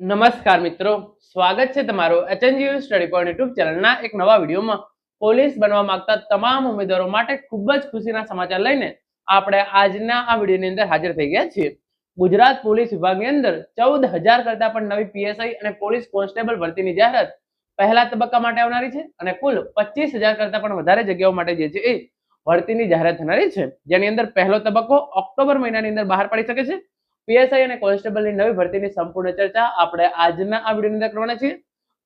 નમસ્કાર મિત્રો, સ્વાગત છે તમારું એચએનજીયુ સ્ટડી પોઈન્ટ યુટ્યુબ ચેનલના એક નવા વિડીયોમાં. પોલીસ બનવા માંગતા તમામ ઉમેદવારો માટે ખૂબ જ ખુશીના સમાચાર લઈને આપણે આજના આ વિડીયોની અંદર હાજર થઈ ગયા છીએ. ગુજરાત પોલીસ વિભાગની અંદર 14,000 કરતા પણ નવી પીએસઆઈ અને પોલીસ કોન્સ્ટેબલ ભરતીની જાહેરાત પહેલા તબક્કા માટે આવનારી છે અને કુલ 25,000 કરતા પણ વધારે જગ્યાઓ માટે જે છે એ ભરતીની જાહેરાત થનારી છે, જેની અંદર પહેલો તબક્કો ઓક્ટોબર મહિનાની અંદર બહાર પડી શકે છે. પીએસઆઈ અને કોન્સ્ટેબલની નવી ભરતીની સંપૂર્ણ ચર્ચા આપણે આજના આ વિડીયોની અંદર કરવાના છીએ.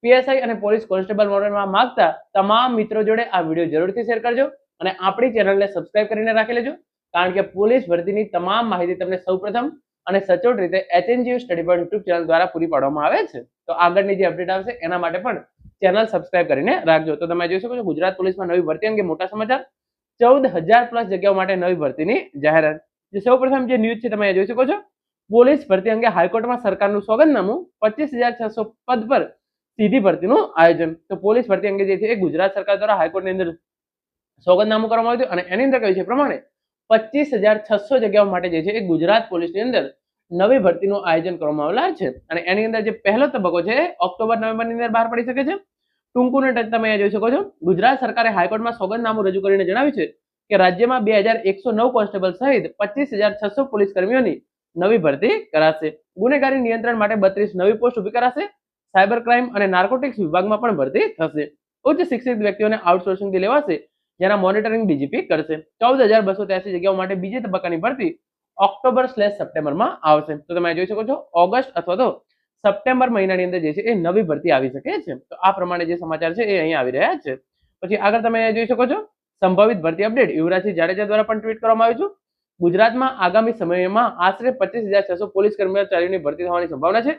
પીએસઆઈ અને પોલીસ કોન્સ્ટેબલ મોડલમાં માંગતા તમામ મિત્રો જોડે આ વિડીયો જરૂરથી શેર કરજો અને આપણી ચેનલને સબસ્ક્રાઇબ કરીને રાખી લેજો, કારણ કે પોલીસ ભરતીની તમામ માહિતી તમને સૌપ્રથમ અને સચોટ રીતે HNGU study point YouTube channel દ્વારા પૂરી પાડવામાં આવે છે. તો આગળની જે અપડેટ આવશે એના માટે પણ ચેનલ સબસ્ક્રાઇબ કરીને રાખજો. તો તમે જોઈ શકો છો ગુજરાત પોલીસમાં નવી ભરતી અંગે મોટા સમાચાર. 14,000 પ્લસ જગ્યાઓ માટે નવી ભરતીની જાહેરાત. જે સૌપ્રથમ જે ન્યૂઝ છે તમે જોઈ શકો છો, પોલીસ ભરતી અંગે હાઈકોર્ટમાં સરકારનું સોગંદનામું, 25,600 પદ પર સીધી ભરતીનું આયોજન. તો પોલીસ ભરતી અંગે જે છે એ ગુજરાત સરકાર દ્વારા હાઈકોર્ટની અંદર સોગંદનામું કરવામાં આવ્યું અને એની અંદર કહ્યું છે પ્રમાણે 25,600 જગ્યાઓ માટે જે છે એ ગુજરાત પોલીસની અંદર નવી ભરતીનું આયોજન કરવામાં આવેલા છે અને એની અંદર જે પહેલો તબક્કો છે ઓક્ટોબર નવેમ્બરની અંદર બહાર પડી શકે છે. ટૂંકું ટચ તમે જોઈ શકો છો, ગુજરાત સરકારે હાઈકોર્ટમાં સોગંદનામું રજૂ કરીને જણાવ્યું છે કે રાજ્યમાં 2,109 કોન્સ્ટેબલ સહિત 25,600 પોલીસ કર્મીઓની નવી ભરતી કરાશે. ગુનેગારી નિયંત્રણ માટે 32 નવી પોસ્ટ ઉભી કરાશે. સાયબર ક્રાઇમ અને નાર્કોટિક્સ વિભાગમાં પણ ભરતી થશે. ઉચ્ચ શિક્ષિત વ્યક્તિઓને આઉટસોર્સિંગથી લેવાશે, જેના મોનિટરિંગ ડીજીપી કરશે. 14,283 જગ્યાઓ માટે બીજી તબક્કાની ભરતી ઓક્ટોબર/સપ્ટેમ્બરમાં આવશે. તો તમે જોઈ શકો છો ઓગસ્ટ અથવા તો સપ્ટેમ્બર મહિનાની અંદર જે છે એ નવી ભરતી આવી શકે છે. તો આ પ્રમાણે જે સમાચાર છે એ અહીં આવી રહ્યા છે. પછી આગળ તમે જોઈ શકો છો સંભવિત ભરતી અપડેટ યુવરાજસિંહ જાડેજા દ્વારા પણ ટ્વીટ કરવામાં આવ્યું છે. ગુજરાતમાં આગામી સમયમાં આશરે 25,600 પોલીસ કર્મચારીઓની ભરતી થવાની સંભાવના છે,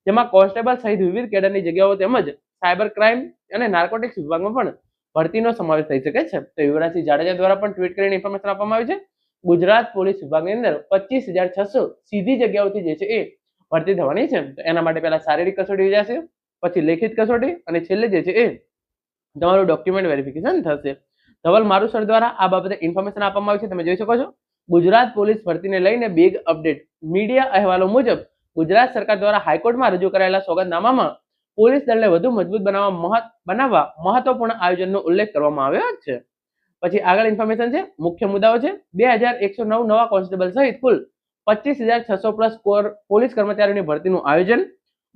જેમાં કોન્સ્ટેબલ સહિત વિવિધ કેડરની જગ્યાઓ તેમજ સાયબર ક્રાઇમ અને નાર્કોટિક્સ વિભાગમાં પણ ભરતીનો સમાવેશ થઈ શકે છે. તો યુવરાજસિંહ જાડેજા દ્વારા પણ ટ્વીટ કરીને ઇન્ફોર્મેશન આપવામાં આવી છે. ગુજરાત પોલીસ વિભાગની અંદર 25,600 સીધી જગ્યાઓથી જે છે એ ભરતી થવાની છે. તો એના માટે પહેલા શારીરિક કસોટી યોજાશે, પછી લેખિત કસોટી અને છેલ્લે જે છે એ તમારું ડોક્યુમેન્ટ વેરિફિકેશન થશે. ધવલ મારુસર દ્વારા આ બાબતે ઇન્ફોર્મેશન આપવામાં આવી છે, તમે જોઈ શકો છો. ગુજરાત પોલીસ ભરતીને લઈને બિગ અપડેટ. મીડિયા અહેવાલો મુજબ ગુજરાત સરકાર દ્વારા હાઈકોર્ટમાં રજૂ કરાયેલા સોગંદનામામાં પોલીસ દળને વધુ મજબૂત બનાવવા મહત્વપૂર્ણ આયોજનનો ઉલ્લેખ કરવામાં આવ્યો છે. પછી આગળ ઇન્ફોર્મેશન છે, મુખ્ય મુદ્દાઓ છે 2,109 નવા કોન્સ્ટેબલ સહિત કુલ 25,600 પ્લસ પોલીસ કર્મચારીઓની ભરતીનું આયોજન.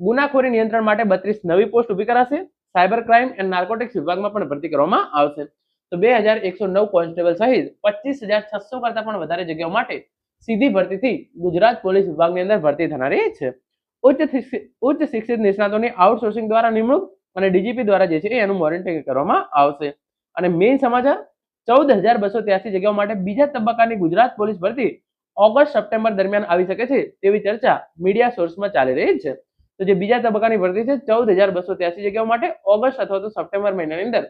ગુનાખોરી નિયંત્રણ માટે 32 નવી પોસ્ટ ઉભી કરાશે. સાયબર ક્રાઇમ એન્ડ નાર્કોટિક્સ વિભાગમાં પણ ભરતી કરવામાં આવશે. તો 2,109 કોન્સ્ટેબલ સહિત 25,600 કરતા પણ વધારે જગ્યાઓ માટે સીધી ભરતીથી ગુજરાત પોલીસ વિભાગની અંદર ભરતી થનારી છે. ઉચ્ચ શિક્ષિત નિષ્ણાતોની આઉટસોર્સિંગ દ્વારા નિમણૂક અને ડીજીપી દ્વારા જે છે એનું મોનિટરિંગ કરવામાં આવશે. અને મેઇન સમાચાર, 14,283 જગ્યાઓ માટે બીજા તબક્કાની ગુજરાત પોલીસ ભરતી ઓગસ્ટ-સપ્ટેમ્બર દરમિયાન આવી શકે છે તેવી ચર્ચા મીડિયા સોર્સમાં ચાલી રહી છે. તો જે બીજા તબક્કાની ભરતી છે 14,283 જગ્યાઓ માટે ઓગસ્ટ અથવા તો સપ્ટેમ્બર મહિનાની અંદર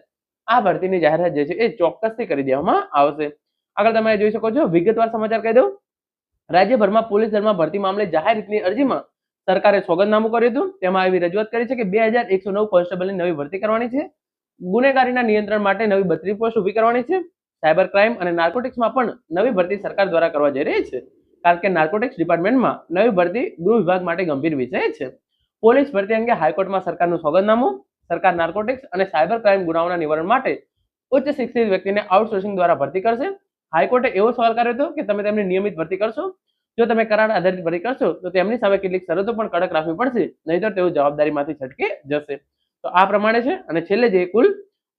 આ ભરતીની જાહેરાત જે છે એ ચોક્કસથી કરી દેવામાં આવશે. આગળ તમે જોઈ શકો છો વિગતવાર સમાચાર કહી દઉં. રાજ્યભરમાં પોલીસ દળમાં ભરતી મામલે જાહેર હિતની અરજીમાં સરકારે સોગંદનામું કર્યું હતું. તેમાં એવી રજૂઆત કરી છે કે 2,109 કોન્સ્ટેબલની નવી ભરતી કરવાની છે. ગુનેગારીના નિયંત્રણ માટે નવી 32 પોસ્ટ ઉભી કરવાની છે. સાયબર ક્રાઇમ અને નાર્કોટિક્સમાં પણ નવી ભરતી સરકાર દ્વારા કરવા જઈ રહી છે, કારણ કે નાર્કોટિક્સ ડિપાર્ટમેન્ટમાં નવી ભરતી ગૃહ વિભાગ માટે ગંભીર વિષય છે. પોલીસ ભરતી અંગે હાઈકોર્ટમાં સરકારનું સોગંદનામું. સરકાર નાર્કોટિક્સ અને સાયબર ક્રાઇમ ગુનાઓના નિવારણ માટે ઉચ્ચ શિક્ષિત વ્યક્તિને આઉટસોર્સિંગ દ્વારા ભરતી કરશે. હાઈકોર્ટે એવો સવાલ કર્યો હતો કે તમે તેમની નિયમિત ભરતી કરશો, જો તમે કરાર આધારિત ભરતી કરશો તો તેમની સામે કેટલીક શરતો પણ કડક રાખવી પડશે, નહીંતર તેઓ જવાબદારીમાંથી છટકી જશે. તો આ પ્રમાણે છે. અને છેલ્લે જે કુલ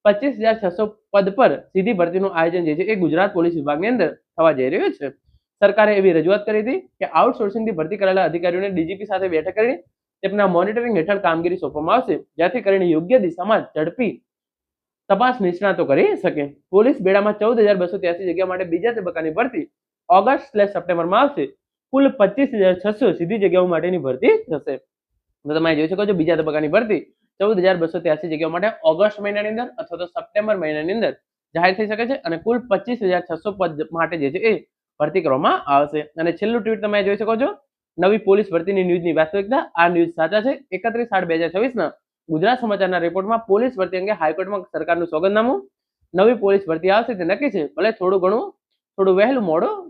25,600 પદ પર સીધી ભરતીનું આયોજન જે છે એ ગુજરાત પોલીસ વિભાગની અંદર થવા જઈ રહ્યું છે. સરકારે એવી રજૂઆત કરી હતી કે આઉટસોર્સિંગથી ભરતી કરેલા અધિકારીઓને ડીજીપી સાથે બેઠક કરીને તેમના મોનિટરિંગ હેઠળ કામગીરી સોંપવામાં આવશે, જેથી કરીને યોગ્ય દિશામાં ઝડપી તપાસ નિષ્ણાતો કરી શકે. પોલીસ બેડામાં 14,283 જગ્યા માટે બીજા તબક્કાની ભરતી ઓગસ્ટ/સપ્ટેમ્બરમાં આવશે. કુલ 25,600 સીધી જગ્યાઓ માટેની ભરતી થશે. તો તમે જોઈ શકો છો બીજા તબક્કાની ભરતી 14,283 જગ્યાઓ માટે ઓગસ્ટ મહિનાની અંદર અથવા તો સપ્ટેમ્બર મહિનાની અંદર જાહેર થઈ શકે છે અને કુલ 25,600 પદ માટે જે છે એ ભરતી કરવામાં આવશે. અને છેલ્લું ટ્વીટ તમે જોઈ શકો છો, નવી પોલીસ ભરતીની ન્યૂઝની વાસ્તવિકતા. આ ન્યૂઝ સાચા છે. 31/8/2024 ગુજરાત સમાચારના રિપોર્ટમાં પોલીસ ભરતી અંગે હાઈકોર્ટમાં સરકારનું સોગંદનામું. નવી પોલીસ ભરતી આવશે તે નક્કી છે, ભલે થોડું વહેલું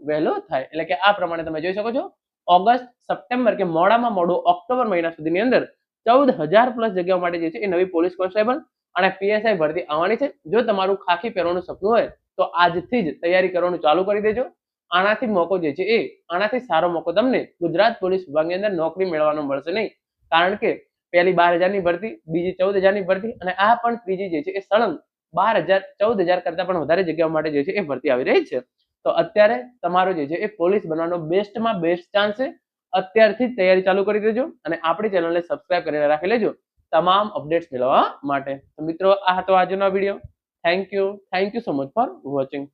વહેલું થાય. એટલે કે આ પ્રમાણે તમે જોઈ શકો છો ઓગસ્ટ સપ્ટેમ્બર કે મોડામાં મોડું ઓક્ટોબર મહિના સુધીની અંદર 14,000+ જગ્યાઓ માટે જે છે એ નવી પોલીસ કોન્સ્ટેબલ અને પીએસઆઈ ભરતી આવવાની છે. જો તમારું ખાખી પહેરવાનું સપનું હોય તો આજથી જ તૈયારી કરવાનું ચાલુ કરી દેજો. આનાથી મોકો જે છે આનાથી સારો મોકો તમને ગુજરાત પોલીસ વિભાગની અંદર નોકરી મેળવવાનો મળશે નહીં. કારણ કે પહેલી 12,000ની ભરતી, બીજી 14,000ની ભરતી અને આ પણ ત્રીજી જે છે એ સળંગ 12,000 14,000 કરતા પણ વધારે જગ્યાઓ માટે જે છે એ ભરતી આવી રહી છે. તો અત્યારે તમારો જે છે એ પોલીસ બનવાનો બેસ્ટમાં બેસ્ટ ચાન્સ છે. અત્યારથી જ તૈયારી ચાલુ કરી દેજો અને આપણી ચેનલને સબસ્ક્રાઇબ કરીને રાખી લેજો તમામ અપડેટ્સ મેળવવા માટે. તો મિત્રો, આ હતો આજનો video. Thank you so much for watching.